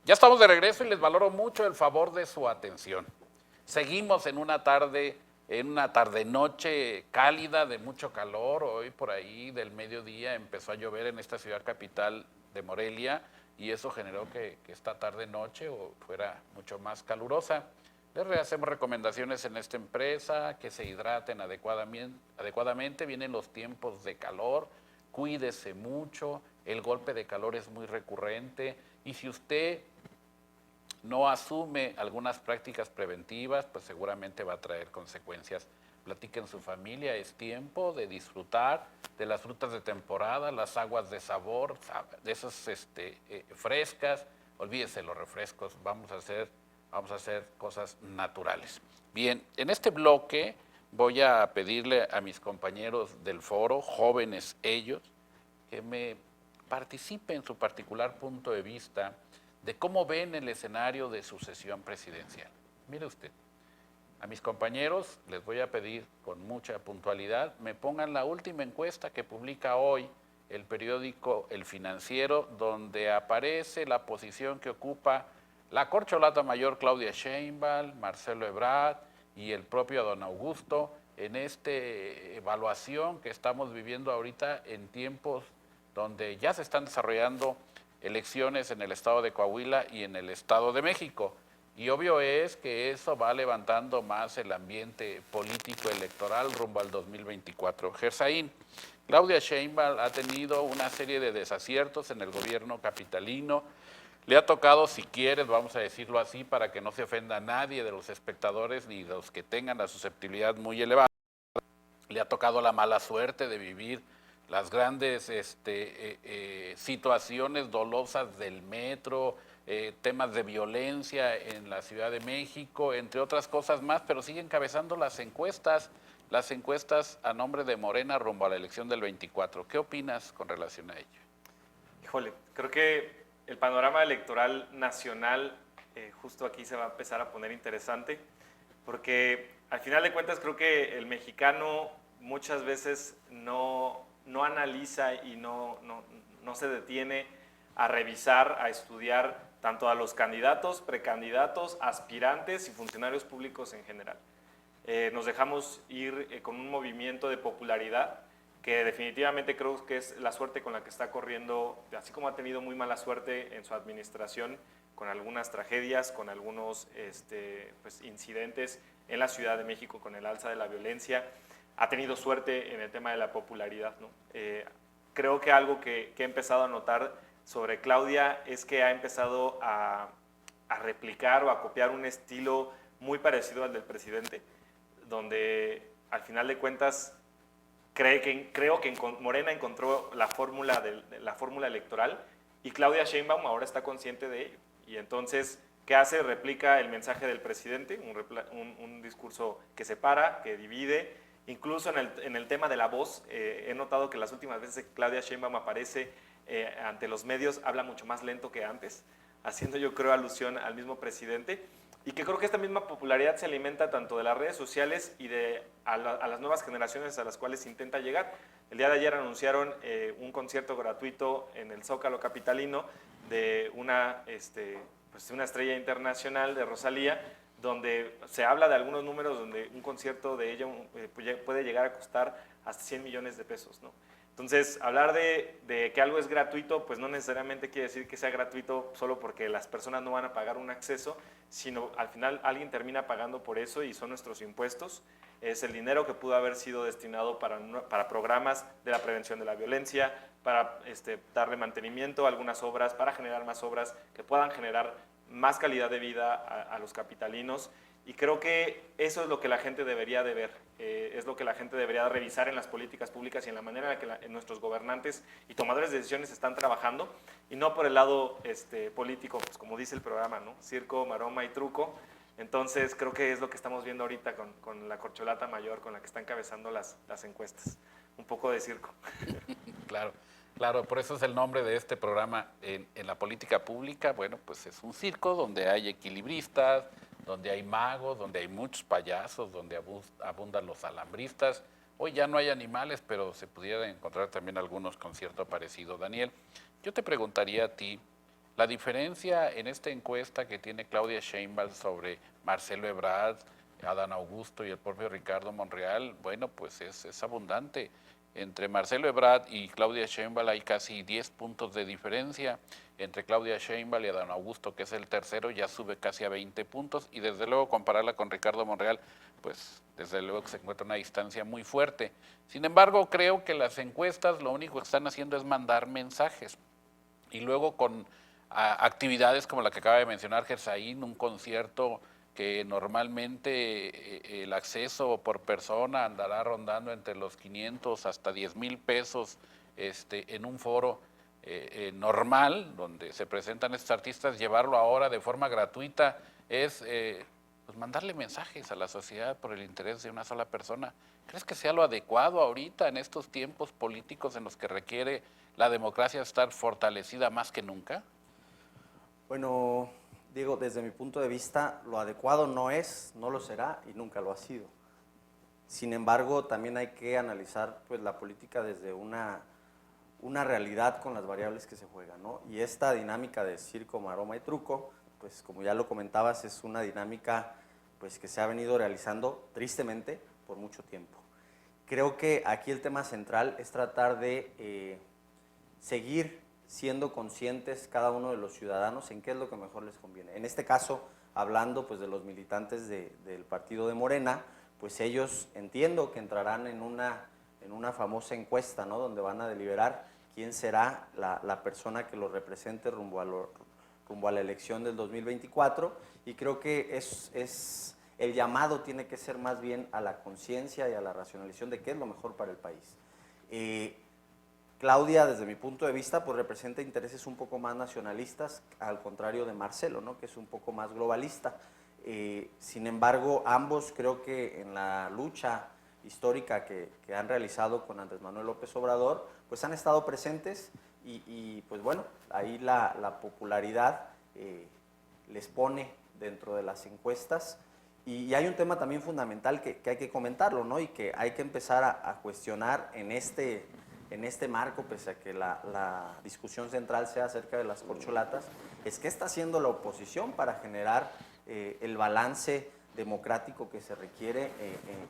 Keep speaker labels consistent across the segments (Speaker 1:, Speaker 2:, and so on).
Speaker 1: Ya estamos de regreso y les valoro mucho el favor de su atención. Seguimos en una tarde-noche cálida de mucho calor. Hoy por ahí del mediodía empezó a llover en esta ciudad capital de Morelia y eso generó que esta tarde-noche fuera mucho más calurosa. Les hacemos recomendaciones en esta empresa, que se hidraten adecuadamente. Vienen los tiempos de calor, cuídese mucho, el golpe de calor es muy recurrente y si usted no asume algunas prácticas preventivas, pues seguramente va a traer consecuencias. Platique en su familia, es tiempo de disfrutar de las frutas de temporada, las aguas de sabor, de esas frescas. Olvídese los refrescos, vamos a hacer cosas naturales. Bien, en este bloque voy a pedirle a mis compañeros del foro, jóvenes ellos, que me participen en su particular punto de vista de cómo ven el escenario de sucesión presidencial. Mire usted, a mis compañeros les voy a pedir con mucha puntualidad, me pongan la última encuesta que publica hoy el periódico El Financiero, donde aparece la posición que ocupa la corcholata mayor Claudia Sheinbaum, Marcelo Ebrard y el propio don Augusto en esta evaluación que estamos viviendo ahorita en tiempos donde ya se están desarrollando elecciones en el estado de Coahuila y en el estado de México. Y obvio es que eso va levantando más el ambiente político electoral rumbo al 2024. Gersaín, Claudia Sheinbaum ha tenido una serie de desaciertos en el gobierno capitalino. Le ha tocado, si quieres, vamos a decirlo así, para que no se ofenda a nadie de los espectadores ni de los que tengan la susceptibilidad muy elevada, le ha tocado la mala suerte de vivir las grandes situaciones dolosas del metro, temas de violencia en la Ciudad de México, entre otras cosas más, pero sigue encabezando las encuestas a nombre de Morena rumbo a la elección del 24. ¿Qué opinas con relación a ello?
Speaker 2: Híjole, creo que el panorama electoral nacional justo aquí se va a empezar a poner interesante, porque al final de cuentas creo que el mexicano muchas veces no analiza y no se detiene a revisar, a estudiar tanto a los candidatos, precandidatos, aspirantes y funcionarios públicos en general. Nos dejamos ir con un movimiento de popularidad que definitivamente creo que es la suerte con la que está corriendo, así como ha tenido muy mala suerte en su administración, con algunas tragedias, con algunos pues, incidentes en la Ciudad de México, con el alza de la violencia, ha tenido suerte en el tema de la popularidad, ¿no? Creo que algo que he empezado a notar sobre Claudia es que ha empezado a replicar o a copiar un estilo muy parecido al del presidente, donde al final de cuentas creo que Morena encontró la fórmula electoral y Claudia Sheinbaum ahora está consciente de ello. Y entonces, ¿qué hace? Replica el mensaje del presidente, un discurso que separa, que divide. Incluso en el tema de la voz, he notado que las últimas veces que Claudia Sheinbaum aparece ante los medios, habla mucho más lento que antes, haciendo yo creo alusión al mismo presidente. Y que creo que esta misma popularidad se alimenta tanto de las redes sociales y a las nuevas generaciones a las cuales intenta llegar. El día de ayer anunciaron un concierto gratuito en el Zócalo capitalino de una estrella internacional, de Rosalía, donde se habla de algunos números donde un concierto de ella puede llegar a costar hasta 100 millones de pesos, ¿no? Entonces, hablar de que algo es gratuito, pues no necesariamente quiere decir que sea gratuito solo porque las personas no van a pagar un acceso, sino al final alguien termina pagando por eso y son nuestros impuestos. Es el dinero que pudo haber sido destinado para programas de la prevención de la violencia, para darle mantenimiento a algunas obras, para generar más obras que puedan generar más calidad de vida a los capitalinos. Y creo que eso es lo que la gente debería de ver, es lo que la gente debería revisar en las políticas públicas y en la manera en la que nuestros gobernantes y tomadores de decisiones están trabajando, y no por el lado político, pues como dice el programa, ¿no? Circo, maroma y truco. Entonces creo que es lo que estamos viendo ahorita con la corcholata mayor con la que está encabezando las encuestas. Un poco de circo.
Speaker 1: Claro. Claro, por eso es el nombre de este programa en la política pública. Bueno, pues es un circo donde hay equilibristas, donde hay magos, donde hay muchos payasos, donde abundan los alambristas. Hoy ya no hay animales, pero se pudiera encontrar también algunos con cierto parecido. Daniel, yo te preguntaría a ti, La diferencia en esta encuesta que tiene Claudia Sheinbaum sobre Marcelo Ebrard, Adán Augusto y el propio Ricardo Monreal, bueno, pues es abundante. Entre Marcelo Ebrard y Claudia Sheinbaum hay casi 10 puntos de diferencia. Entre Claudia Sheinbaum y Adán Augusto, que es el tercero, ya sube casi a 20 puntos. Y desde luego compararla con Ricardo Monreal, pues desde luego que se encuentra una distancia muy fuerte. Sin embargo, creo que las encuestas lo único que están haciendo es mandar mensajes. Y luego con actividades como la que acaba de mencionar Gersaín, un concierto que normalmente el acceso por persona andará rondando entre los 500 hasta 10,000 pesos en un foro normal, donde se presentan estos artistas, llevarlo ahora de forma gratuita es pues mandarle mensajes a la sociedad por el interés de una sola persona. ¿Crees que sea lo adecuado ahorita en estos tiempos políticos en los que requiere la democracia estar fortalecida más que nunca?
Speaker 3: Bueno, Diego, desde mi punto de vista, lo adecuado no es, no lo será y nunca lo ha sido. Sin embargo, también hay que analizar pues, la política desde una realidad con las variables que se juegan, ¿no? Y esta dinámica de circo, maroma y truco, pues como ya lo comentabas, es una dinámica pues, que se ha venido realizando tristemente por mucho tiempo. Creo que aquí el tema central es tratar de seguir siendo conscientes cada uno de los ciudadanos en qué es lo que mejor les conviene. En este caso, hablando pues, de los militantes del partido de Morena, pues ellos entiendo que entrarán en una famosa encuesta, ¿no? Donde van a deliberar quién será la persona que los represente rumbo a la elección del 2024, y creo que el llamado tiene que ser más bien a la conciencia y a la racionalización de qué es lo mejor para el país. Claudia, desde mi punto de vista, pues representa intereses un poco más nacionalistas, al contrario de Marcelo, ¿no? Que es un poco más globalista. Sin embargo, ambos creo que en la lucha histórica que han realizado con Andrés Manuel López Obrador, pues han estado presentes y pues bueno, ahí la popularidad les pone dentro de las encuestas. Y hay un tema también fundamental que hay que comentarlo, ¿no? Y que hay que empezar a cuestionar en este marco, pese a que la discusión central sea acerca de las corcholatas, es qué está haciendo la oposición para generar el balance democrático que se requiere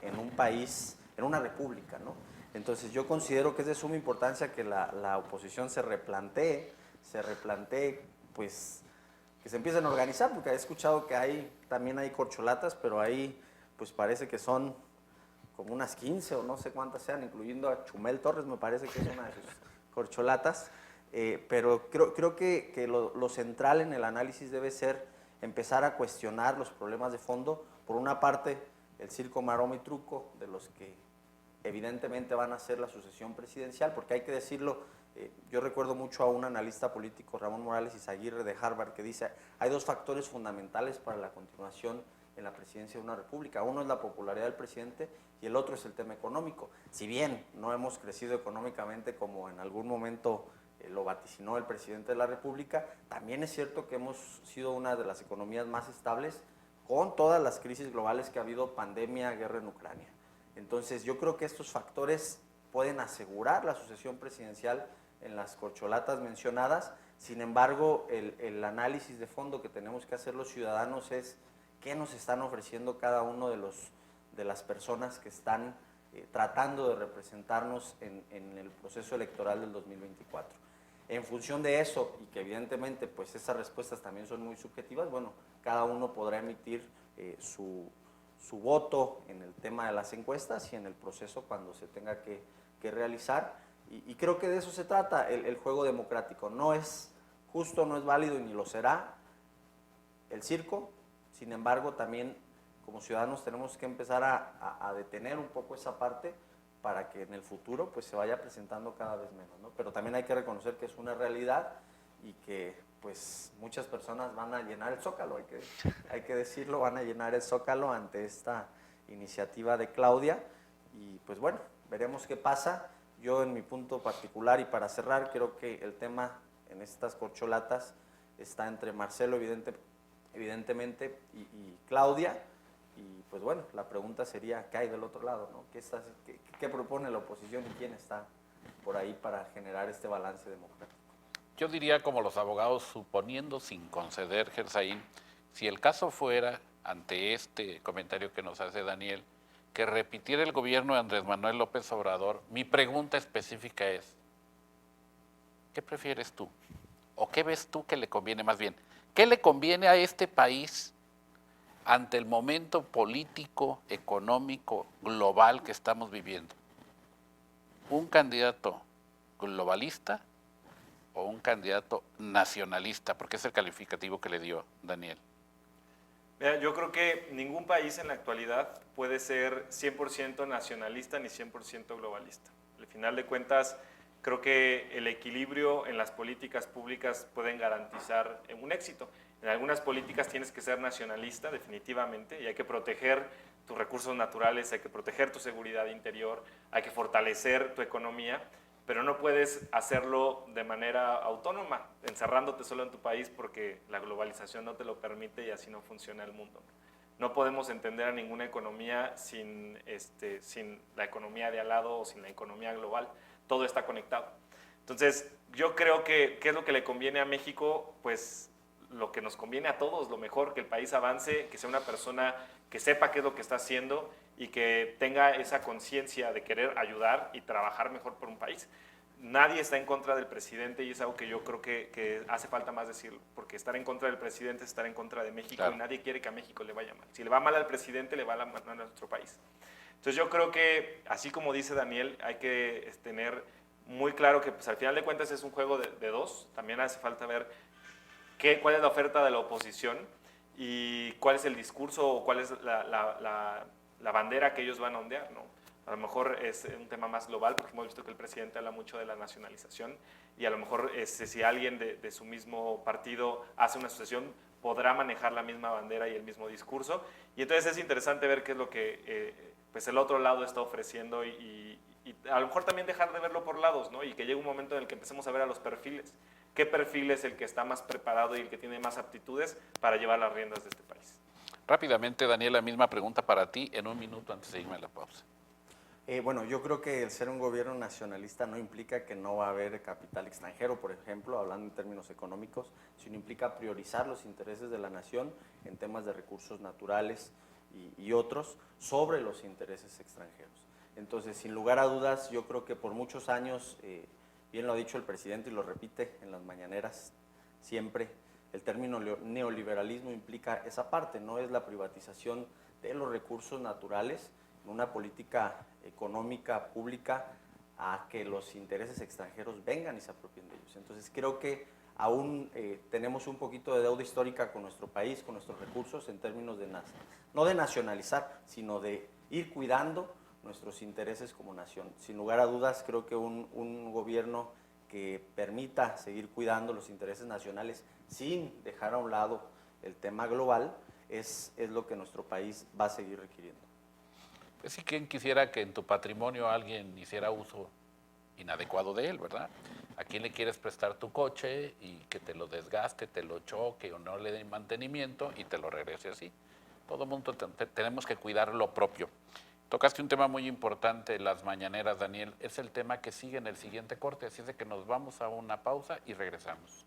Speaker 3: en un país, en una república, ¿no? Entonces yo considero que es de suma importancia que la oposición se replantee, pues que se empiecen a organizar, porque he escuchado que también hay corcholatas, pero ahí pues parece que son como unas 15 o no sé cuántas sean, incluyendo a Chumel Torres, me parece que es una de sus corcholatas, pero creo que lo central en el análisis debe ser empezar a cuestionar los problemas de fondo. Por una parte, el circo, maroma y truco, de los que evidentemente van a ser la sucesión presidencial, porque hay que decirlo, yo recuerdo mucho a un analista político, Ramón Morales Izaguirre de Harvard, que dice, hay dos factores fundamentales para la continuación en la presidencia de una república. Uno es la popularidad del presidente y el otro es el tema económico. Si bien no hemos crecido económicamente como en algún momento lo vaticinó el presidente de la república, también es cierto que hemos sido una de las economías más estables con todas las crisis globales que ha habido, pandemia, guerra en Ucrania. Entonces yo creo que estos factores pueden asegurar la sucesión presidencial en las corcholatas mencionadas. Sin embargo, el análisis de fondo que tenemos que hacer los ciudadanos es qué nos están ofreciendo cada uno de las personas que están tratando de representarnos en el proceso electoral del 2024. En función de eso, y que evidentemente pues esas respuestas también son muy subjetivas, bueno, cada uno podrá emitir su voto en el tema de las encuestas y en el proceso cuando se tenga que realizar. Y creo que de eso se trata el juego democrático. No es justo, no es válido y ni lo será el circo. Sin embargo, también como ciudadanos tenemos que empezar a detener un poco esa parte para que en el futuro pues, se vaya presentando cada vez menos, ¿no? Pero también hay que reconocer que es una realidad y que pues, muchas personas van a llenar el Zócalo, hay que decirlo, van a llenar el Zócalo ante esta iniciativa de Claudia y pues bueno, veremos qué pasa. Yo en mi punto particular y para cerrar, creo que el tema en estas corcholatas está entre Marcelo evidentemente y Claudia, y pues bueno, la pregunta sería ¿qué hay del otro lado? ¿No? ¿Qué propone la oposición y quién está por ahí para generar este balance democrático?
Speaker 1: Yo diría como los abogados, suponiendo sin conceder, Gersaín, si el caso fuera, ante este comentario que nos hace Daniel, que repitiera el gobierno de Andrés Manuel López Obrador, mi pregunta específica es, ¿qué prefieres tú? ¿O qué ves tú que le conviene más bien? ¿Qué le conviene a este país ante el momento político, económico, global que estamos viviendo? ¿Un candidato globalista o un candidato nacionalista? Porque es el calificativo que le dio Daniel.
Speaker 2: Mira, yo creo que ningún país en la actualidad puede ser 100% nacionalista ni 100% globalista. Al final de cuentas, creo que el equilibrio en las políticas públicas pueden garantizar un éxito. En algunas políticas tienes que ser nacionalista, definitivamente, y hay que proteger tus recursos naturales, hay que proteger tu seguridad interior, hay que fortalecer tu economía, pero no puedes hacerlo de manera autónoma, encerrándote solo en tu país porque la globalización no te lo permite y así no funciona el mundo. No podemos entender a ninguna economía sin la economía de al lado o sin la economía global. Todo está conectado. Entonces, yo creo que ¿qué es lo que le conviene a México? Pues lo que nos conviene a todos, lo mejor, que el país avance, que sea una persona que sepa qué es lo que está haciendo y que tenga esa conciencia de querer ayudar y trabajar mejor por un país. Nadie está en contra del presidente y es algo que yo creo que hace falta más decirlo, porque estar en contra del presidente es estar en contra de México, claro, y nadie quiere que a México le vaya mal. Si le va mal al presidente, le va mal a nuestro país. Entonces yo creo que, así como dice Daniel, hay que tener muy claro que pues, al final de cuentas es un juego de dos. También hace falta ver cuál es la oferta de la oposición y cuál es el discurso o cuál es la bandera que ellos van a ondear, ¿no? A lo mejor es un tema más global, porque hemos visto que el presidente habla mucho de la nacionalización y a lo mejor si alguien de su mismo partido hace una asociación, podrá manejar la misma bandera y el mismo discurso. Y entonces es interesante ver qué es lo que pues el otro lado está ofreciendo y a lo mejor también dejar de verlo por lados, ¿no? Y que llegue un momento en el que empecemos a ver a los perfiles. ¿Qué perfil es el que está más preparado y el que tiene más aptitudes para llevar las riendas de este país?
Speaker 1: Rápidamente, Daniel, la misma pregunta para ti en un minuto antes de irme a la pausa.
Speaker 3: Bueno, yo creo que el ser un gobierno nacionalista no implica que no va a haber capital extranjero, por ejemplo, hablando en términos económicos, sino implica priorizar los intereses de la nación en temas de recursos naturales y otros sobre los intereses extranjeros. Entonces, sin lugar a dudas, yo creo que por muchos años, bien lo ha dicho el presidente y lo repite en las mañaneras siempre, el término neoliberalismo implica esa parte, no es la privatización de los recursos naturales, una política económica pública a que los intereses extranjeros vengan y se apropien de ellos. Entonces creo que aún tenemos un poquito de deuda histórica con nuestro país, con nuestros recursos en términos de, no de nacionalizar, sino de ir cuidando nuestros intereses como nación. Sin lugar a dudas, creo que un gobierno que permita seguir cuidando los intereses nacionales sin dejar a un lado el tema global es lo que nuestro país va a seguir requiriendo.
Speaker 1: Pues sí, quien quisiera que en tu patrimonio alguien hiciera uso inadecuado de él, ¿verdad? ¿A quién le quieres prestar tu coche y que te lo desgaste, te lo choque o no le dé mantenimiento y te lo regrese así? Todo mundo tenemos que cuidar lo propio. Tocaste un tema muy importante, las mañaneras, Daniel. Es el tema que sigue en el siguiente corte, así es de que nos vamos a una pausa y regresamos.